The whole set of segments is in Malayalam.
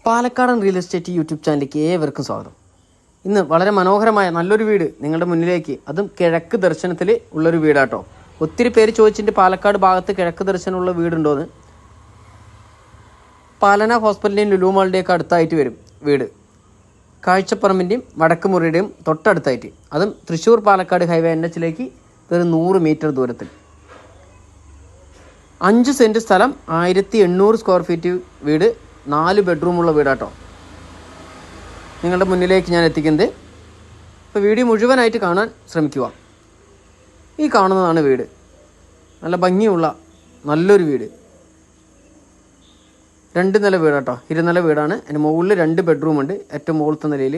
പാലക്കാടൻ റിയൽ എസ്റ്റേറ്റ് യൂട്യൂബ് ചാനലിലേക്ക് ഏവർക്കും സ്വാഗതം. ഇന്ന് വളരെ മനോഹരമായ നല്ലൊരു വീട് നിങ്ങളുടെ മുന്നിലേക്ക്, അതും കിഴക്ക് ദർശനത്തിൽ ഉള്ളൊരു വീടാട്ടോ. ഒത്തിരി പേര് ചോദിച്ചിട്ട് പാലക്കാട് ഭാഗത്ത് കിഴക്ക് ദർശനമുള്ള വീടുണ്ടോയെന്ന്. പാലന ഹോസ്പിറ്റലിൻ്റെയും ലുലു മാളിൻ്റെയൊക്കെ അടുത്തായിട്ട് വരും വീട്. കാഴ്ചപ്പറമ്പിൻ്റെയും വടക്ക് മുറിയുടെയും തൊട്ടടുത്തായിട്ട്, അതും തൃശ്ശൂർ പാലക്കാട് ഹൈവേ NH വെറും 100 മീറ്റർ ദൂരത്തിൽ. 5 സെൻറ്റ് സ്ഥലം, 1800 സ്ക്വയർ ഫീറ്റ് വീട്, 4 ബെഡ്റൂമുള്ള വീടാട്ടോ നിങ്ങളുടെ മുന്നിലേക്ക് ഞാൻ എത്തിക്കുന്നത്. ഇപ്പോൾ വീഡിയോ മുഴുവനായിട്ട് കാണാൻ ശ്രമിക്കുക. ഈ കാണുന്നതാണ് വീട്. നല്ല ഭംഗിയുള്ള നല്ലൊരു വീട്. 2 നില വീടാട്ടോ, 2 നില വീടാണ്. അതിന് മുകളിൽ 2 ബെഡ്റൂമുണ്ട്. ഏറ്റവും മുകളിലത്തെ നിലയിൽ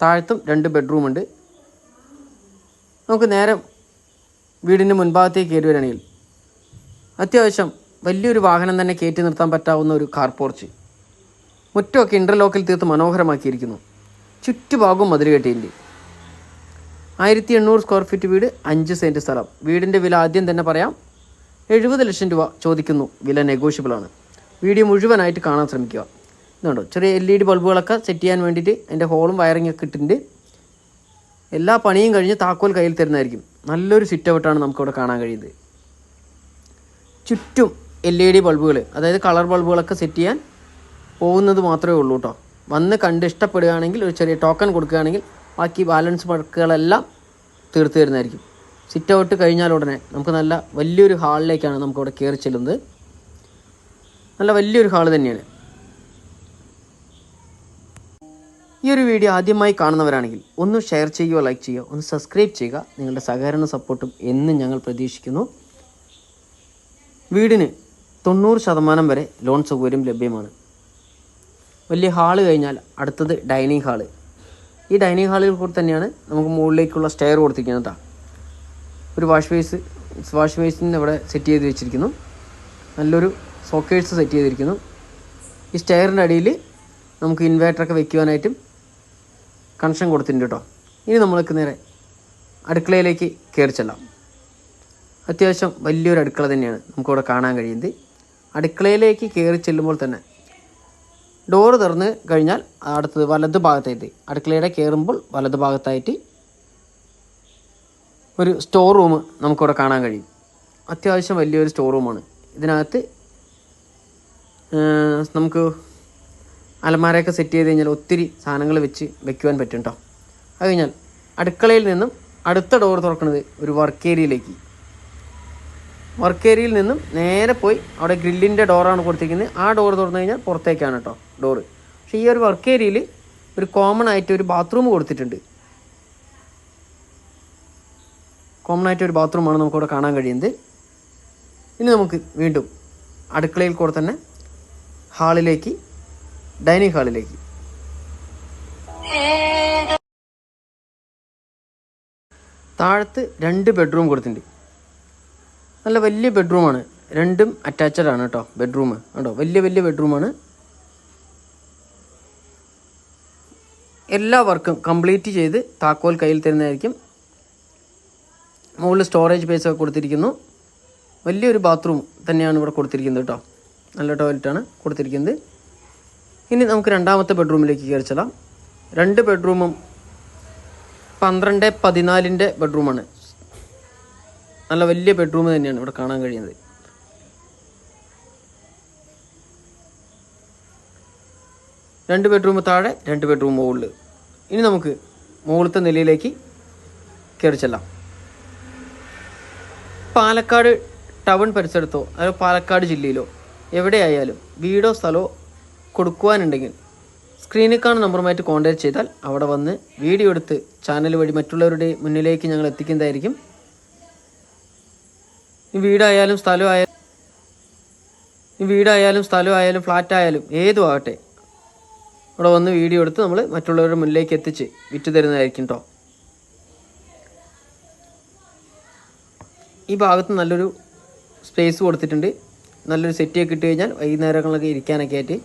താഴത്തും 2 ബെഡ്റൂമുണ്ട്. നമുക്ക് നേരെ വീടിൻ്റെ മുൻഭാഗത്തേക്ക് കയറി വരികയാണെങ്കിൽ അത്യാവശ്യം വലിയൊരു വാഹനം തന്നെ കയറ്റി നിർത്താൻ പറ്റാവുന്ന ഒരു കാർ പോർച്ച്. മുറ്റമൊക്കെ ഇൻ്റർലോക്കിൽ തീർത്ത് മനോഹരമാക്കിയിരിക്കുന്നു. ചുറ്റുഭാഗവും മതിൽ കെട്ടിയിട്ടുണ്ട്. 1800 സ്ക്വയർ ഫീറ്റ് വീട്, 5 സെൻറ്റ് സ്ഥലം. വീടിൻ്റെ വില ആദ്യം തന്നെ പറയാം, 70 ലക്ഷം രൂപ ചോദിക്കുന്നു. വില നെഗോഷ്യബിളാണ്. വീഡിയോ മുഴുവനായിട്ട് കാണാൻ ശ്രമിക്കുക. ഇതുണ്ടോ, ചെറിയ LED ബൾബുകളൊക്കെ സെറ്റ് ചെയ്യാൻ വേണ്ടിയിട്ട് അതിൻ്റെ ഹോളും വയറിങ്ങൊക്കെ ഇട്ടിട്ടുണ്ട്. എല്ലാ പണിയും കഴിഞ്ഞ് താക്കോൽ കയ്യിൽ തരുന്നതായിരിക്കും. നല്ലൊരു സിറ്റ് ഔട്ടാണ് നമുക്കിവിടെ കാണാൻ കഴിയുന്നത്. ചുറ്റും LED ബൾബുകൾ, അതായത് കളർ ബൾബുകളൊക്കെ സെറ്റ് ചെയ്യാൻ പോകുന്നത് മാത്രമേ ഉള്ളൂ കേട്ടോ. വന്ന് കണ്ട് ഇഷ്ടപ്പെടുകയാണെങ്കിൽ ഒരു ചെറിയ ടോക്കൺ കൊടുക്കുകയാണെങ്കിൽ ബാക്കി ബാലൻസ് വർക്കുകളെല്ലാം തീർത്ത് തരുന്നതായിരിക്കും. സിറ്റ് ഔട്ട് കഴിഞ്ഞാൽ ഉടനെ നമുക്ക് നല്ല വലിയൊരു ഹാളിലേക്കാണ് നമുക്കിവിടെ കയറി ചെല്ലുന്നത്. നല്ല വലിയൊരു ഹാള് തന്നെയാണ്. ഈ ഒരു വീഡിയോ ആദ്യമായി കാണുന്നവരാണെങ്കിൽ ഒന്ന് ഷെയർ ചെയ്യുക, ലൈക്ക് ചെയ്യുക, ഒന്ന് സബ്സ്ക്രൈബ് ചെയ്യുക. നിങ്ങളുടെ സഹകരണ സപ്പോർട്ടും എന്നും ഞങ്ങൾ പ്രതീക്ഷിക്കുന്നു. വീടിന് 90% വരെ ലോൺ സൗകര്യം ലഭ്യമാണ്. വലിയ ഹാള് കഴിഞ്ഞാൽ അടുത്തത് ഡൈനിങ് ഹാള്. ഈ ഡൈനിങ് ഹാളിൽ കൂടെ തന്നെയാണ് നമുക്ക് മുകളിലേക്കുള്ള സ്റ്റെയർ കൊടുത്തിരിക്കുന്നത്. ഒരു വാഷ് ബേസിന് ഇവിടെ സെറ്റ് ചെയ്ത് വെച്ചിരിക്കുന്നു. നല്ലൊരു സോക്കേഴ്സ് സെറ്റ് ചെയ്തിരിക്കുന്നു. ഈ സ്റ്റെയറിൻ്റെ അടിയിൽ നമുക്ക് ഇൻവേർട്ടറൊക്കെ വെക്കുവാനായിട്ടും കണക്ഷൻ കൊടുത്തിട്ടുണ്ട് കേട്ടോ. ഇനി നമ്മൾക്ക് നേരെ അടുക്കളയിലേക്ക് കയറി ചെല്ലാം. അത്യാവശ്യം വലിയൊരു അടുക്കള തന്നെയാണ് നമുക്കിവിടെ കാണാൻ കഴിയുന്നത്. അടുക്കളയിലേക്ക് കയറി ചെല്ലുമ്പോൾ തന്നെ ഡോറ് തുറന്ന് കഴിഞ്ഞാൽ അടുത്തത് വലത് ഭാഗത്തായിട്ട്, അടുക്കളയുടെ കയറുമ്പോൾ വലത് ഭാഗത്തായിട്ട് ഒരു സ്റ്റോർ റൂം നമുക്കിവിടെ കാണാൻ കഴിയും. അത്യാവശ്യം വലിയൊരു സ്റ്റോർ റൂമാണ്. ഇതിനകത്ത് നമുക്ക് അലമാരയൊക്കെ സെറ്റ് ചെയ്ത് കഴിഞ്ഞാൽ ഒത്തിരി സാധനങ്ങൾ വെക്കുവാൻ പറ്റും കേട്ടോ. അത് കഴിഞ്ഞാൽ അടുക്കളയിൽ നിന്നും അടുത്ത ഡോർ തുറക്കുന്നത് ഒരു വർക്ക് ഏരിയയിൽ നിന്നും നേരെ പോയി അവിടെ ഗ്രില്ലിൻ്റെ ഡോറാണ് കൊടുത്തിരിക്കുന്നത്. ആ ഡോർ തുറന്നു കഴിഞ്ഞാൽ പുറത്തേക്കാണ് കേട്ടോ ഡോറ്. പക്ഷേ ഈ ഒരു വർക്ക് ഏരിയയിൽ ഒരു കോമൺ ആയിട്ട് ഒരു ബാത്റൂം കൊടുത്തിട്ടുണ്ട്. കോമൺ ആയിട്ട് ഒരു ബാത്റൂമാണ് നമുക്കിവിടെ കാണാൻ കഴിയുന്നത്. ഇനി നമുക്ക് വീണ്ടും അടുക്കളയിൽ കൂടെ തന്നെ ഡൈനിങ് ഹാളിലേക്ക് താഴത്ത് 2 ബെഡ്റൂം കൊടുത്തിട്ടുണ്ട്. നല്ല വലിയ ബെഡ്റൂമാണ്. 2ഉം അറ്റാച്ച്ഡ് ആണ് കേട്ടോ. ബെഡ്റൂം കേട്ടോ, വലിയ ബെഡ്റൂമാണ്. എല്ലാ വർക്കും കംപ്ലീറ്റ് ചെയ്ത് താക്കോൽ കയ്യിൽ തരുന്നതായിരിക്കും. മുകളിൽ സ്റ്റോറേജ് സ്പേസ് ഒക്കെ കൊടുത്തിരിക്കുന്നു. വലിയൊരു ബാത്റൂം തന്നെയാണ് ഇവിടെ കൊടുത്തിരിക്കുന്നത് കേട്ടോ. നല്ല ടോയ്ലറ്റാണ് കൊടുത്തിരിക്കുന്നത്. ഇനി നമുക്ക് രണ്ടാമത്തെ ബെഡ്റൂമിലേക്ക് കയറി ചെല്ലാം. 2 ബെഡ്റൂമും 12x14 ബെഡ്റൂമാണ്. നല്ല വലിയ ബെഡ്റൂം തന്നെയാണ് ഇവിടെ കാണാൻ കഴിയുന്നത്. രണ്ട് ബെഡ്റൂം താഴെ, 2 ബെഡ്റൂം മുകളിൽ. ഇനി നമുക്ക് മുകളിലത്തെ നിലയിലേക്ക് കയറി ചെല്ലാം. പാലക്കാട് ടൗൺ പരിസരത്തോ അതോ പാലക്കാട് ജില്ലയിലോ എവിടെയായാലും വീടോ സ്ഥലമോ കൊടുക്കുവാനുണ്ടെങ്കിൽ സ്ക്രീനിൽ കാണുന്ന നമ്പറുമായിട്ട് കോൺടാക്ട് ചെയ്താൽ അവിടെ വന്ന് വീഡിയോ എടുത്ത് ചാനൽ വഴി മറ്റുള്ളവരുടെ മുന്നിലേക്ക് ഞങ്ങൾ എത്തിക്കുന്നതായിരിക്കും. ഈ വീടായാലും സ്ഥലമായാലും ഫ്ലാറ്റായാലും ഏതും ആകട്ടെ, അവിടെ വന്ന് വീഡിയോ എടുത്ത് നമ്മൾ മറ്റുള്ളവരുടെ മുന്നിലേക്ക് എത്തിച്ച് വിറ്റ് തരുന്നതായിരിക്കും കേട്ടോ. ഈ ഭാഗത്ത് നല്ലൊരു സ്പേസ് കൊടുത്തിട്ടുണ്ട്. നല്ലൊരു സെറ്റൊക്കെ ഇട്ട് കഴിഞ്ഞാൽ വൈകുന്നേരങ്ങളൊക്കെ ഇരിക്കാനൊക്കെ ആയിട്ട്.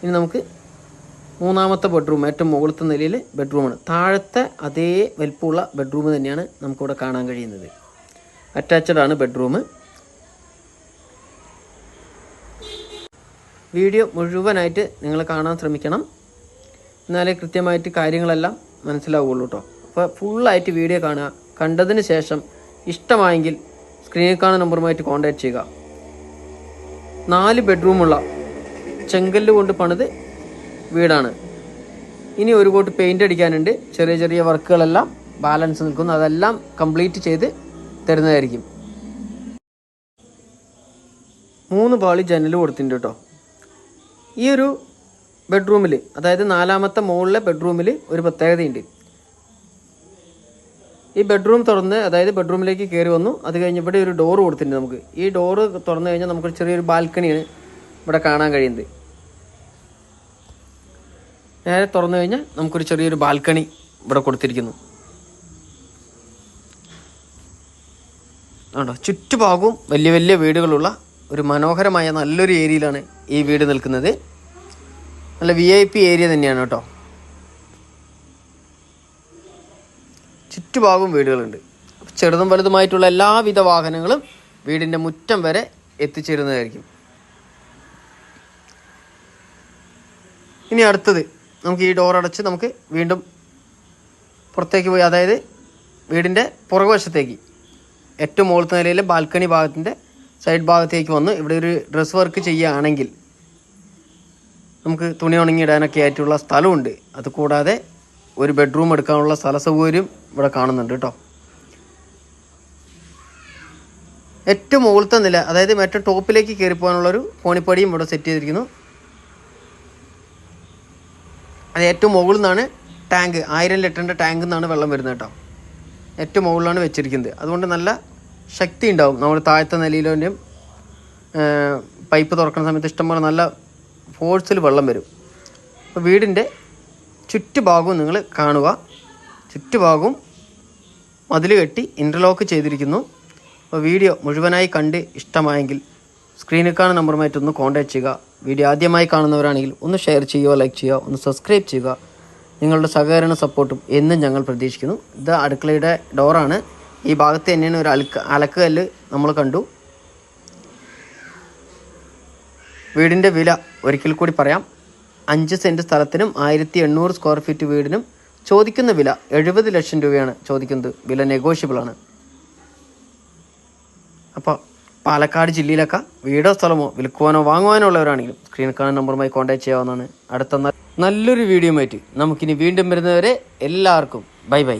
ഇനി നമുക്ക് മൂന്നാമത്തെ ബെഡ്റൂം, ഏറ്റവും മുകളിലത്തെ നിലയിൽ ബെഡ്റൂമാണ്. താഴത്തെ അതേ വലിപ്പമുള്ള ബെഡ്റൂം തന്നെയാണ് നമുക്കിവിടെ കാണാൻ കഴിയുന്നത്. അറ്റാച്ച്ഡ് ആണ് ബെഡ്റൂം. വീഡിയോ മുഴുവനായിട്ട് നിങ്ങൾ കാണാൻ ശ്രമിക്കണം, എന്നാലേ കൃത്യമായിട്ട് കാര്യങ്ങളെല്ലാം മനസ്സിലാവുള്ളൂ കേട്ടോ. അപ്പോൾ ഫുള്ളായിട്ട് വീഡിയോ കാണുക. കണ്ടതിന് ശേഷം ഇഷ്ടമായെങ്കിൽ സ്ക്രീനിൽ കാണുന്ന നമ്പറുമായിട്ട് കോൺടാക്റ്റ് ചെയ്യുക. 4 ബെഡ്റൂമുള്ള ചെങ്കല്ല് കൊണ്ട് പണിത് വീടാണ്. ഇനി ഒരു കോട്ട് പെയിൻ്റ് അടിക്കാനുണ്ട്. ചെറിയ ചെറിയ വർക്കുകളെല്ലാം ബാലൻസ് നിൽക്കുന്നു, അതെല്ലാം കംപ്ലീറ്റ് ചെയ്ത് തരുന്നതായിരിക്കും. 3 പാളി ജനൽ കൊടുത്തിട്ടുണ്ട് കേട്ടോ. ഈ ഒരു ബെഡ്റൂമിൽ, അതായത് 4ാമത്തെ മുകളിലെ ബെഡ്റൂമിൽ ഒരു പ്രത്യേകതയുണ്ട്. ഈ ബെഡ്റൂം തുറന്ന്, അതായത് ബെഡ്റൂമിലേക്ക് കയറി വന്നു, അത് കഴിഞ്ഞ് ഇവിടെ ഒരു ഡോറ് കൊടുത്തിട്ടുണ്ട് നമുക്ക്. ഈ ഡോറ് തുറന്നു കഴിഞ്ഞാൽ നമുക്കൊരു ചെറിയൊരു ബാൽക്കണിയാണ് ഇവിടെ കാണാൻ കഴിയുന്നത്. നേരെ തുറന്നു കഴിഞ്ഞാൽ നമുക്കൊരു ചെറിയൊരു ബാൽക്കണി ഇവിടെ കൊടുത്തിരിക്കുന്നു. ആണോ, ചുറ്റുഭാഗവും വലിയ വലിയ വീടുകളുള്ള ഒരു മനോഹരമായ നല്ലൊരു ഏരിയയിലാണ് ഈ വീട് നിൽക്കുന്നത്. നല്ല VIP ഏരിയ തന്നെയാണ് കേട്ടോ. ചുറ്റുഭാഗവും വീടുകളുണ്ട്. ചെറുതും വലുതുമായിട്ടുള്ള എല്ലാവിധ വാഹനങ്ങളും വീടിൻ്റെ മുറ്റം വരെ എത്തിച്ചേരുന്നതായിരിക്കും. ഇനി അടുത്തത്, നമുക്ക് ഈ ഡോർ അടച്ച് നമുക്ക് വീണ്ടും പുറത്തേക്ക് പോയി, അതായത് വീടിൻ്റെ പുറകുവശത്തേക്ക് ഏറ്റവും മുകളിലത്തെ നിലയിലെ ബാൽക്കണി ഭാഗത്തിൻ്റെ സൈഡ് ഭാഗത്തേക്ക് വന്ന് ഇവിടെ ഒരു ഡ്രസ് വർക്ക് ചെയ്യുകയാണെങ്കിൽ നമുക്ക് തുണി ഉണങ്ങിയിടാനൊക്കെ ആയിട്ടുള്ള സ്ഥലമുണ്ട്. അതുകൂടാതെ ഒരു ബെഡ്റൂം എടുക്കാനുള്ള സ്ഥല സൗകര്യം ഇവിടെ കാണുന്നുണ്ട് കേട്ടോ. ഏറ്റവും മുകളിലത്തെ നില, അതായത് ഏറ്റവും ടോപ്പിലേക്ക് കയറി പോകാനുള്ളൊരു കോണിപ്പടിയും ഇവിടെ സെറ്റ് ചെയ്തിരിക്കുന്നു. അത് ഏറ്റവും മുകളിൽ നിന്നാണ് ടാങ്ക്, 1000 ലിറ്ററിൻ്റെ ടാങ്കിൽ നിന്നാണ് വെള്ളം വരുന്നത് കേട്ടോ. ഏറ്റവും മുകളിലാണ് വെച്ചിരിക്കുന്നത്. അതുകൊണ്ട് നല്ല ശക്തി ഉണ്ടാവും. നമ്മൾ താഴത്തെ നിലയിലും പൈപ്പ് തുറക്കുന്ന സമയത്ത് ഇഷ്ടംപോലെ നല്ല ഫോഴ്സിൽ വെള്ളം വരും. അപ്പോൾ വീടിൻ്റെ ചുറ്റുഭാഗവും നിങ്ങൾ കാണുക. ചുറ്റുഭാഗവും മതിൽ കെട്ടി ഇൻ്റർലോക്ക് ചെയ്തിരിക്കുന്നു. അപ്പോൾ വീഡിയോ മുഴുവനായി കണ്ട് ഇഷ്ടമായെങ്കിൽ സ്ക്രീനിൽ കാണുന്ന നമ്പറുമായിട്ടൊന്ന് കോൺടാക്റ്റ് ചെയ്യുക. വീഡിയോ ആദ്യമായി കാണുന്നവരാണെങ്കിൽ ഒന്ന് ഷെയർ ചെയ്യുക, ലൈക്ക് ചെയ്യുക, ഒന്ന് സബ്സ്ക്രൈബ് ചെയ്യുക. നിങ്ങളുടെ സഹകരണ സപ്പോർട്ടും എന്നും ഞങ്ങൾ പ്രതീക്ഷിക്കുന്നു. ഇത് അടുക്കളയുടെ ഡോറാണ്. ഈ ഭാഗത്ത് തന്നെയാണ് ഒരു അലക്കുകല്ല് നമ്മൾ കണ്ടു. വീടിൻ്റെ വില ഒരിക്കൽ കൂടി പറയാം. 5 സെൻറ്റ് സ്ഥലത്തിനും 1800 സ്ക്വയർ ഫീറ്റ് വീടിനും ചോദിക്കുന്ന വില 70 ലക്ഷം രൂപയാണ് ചോദിക്കുന്നത്. വില നെഗോഷ്യബിളാണ്. അപ്പോൾ പാലക്കാട് ജില്ലയിലൊക്കെ വീടോ സ്ഥലമോ വിൽക്കുവാനോ വാങ്ങുവാനോ ഉള്ളവരാണെങ്കിലും സ്ക്രീനിൽ കാണുന്ന നമ്പറുമായി കോൺടാക്ട് ചെയ്യാവുന്നതാണ്. അടുത്ത നല്ലൊരു വീഡിയോ ആയിട്ട് നമുക്കിനി വീണ്ടും വരുന്നവരെ എല്ലാവർക്കും ബൈ ബൈ.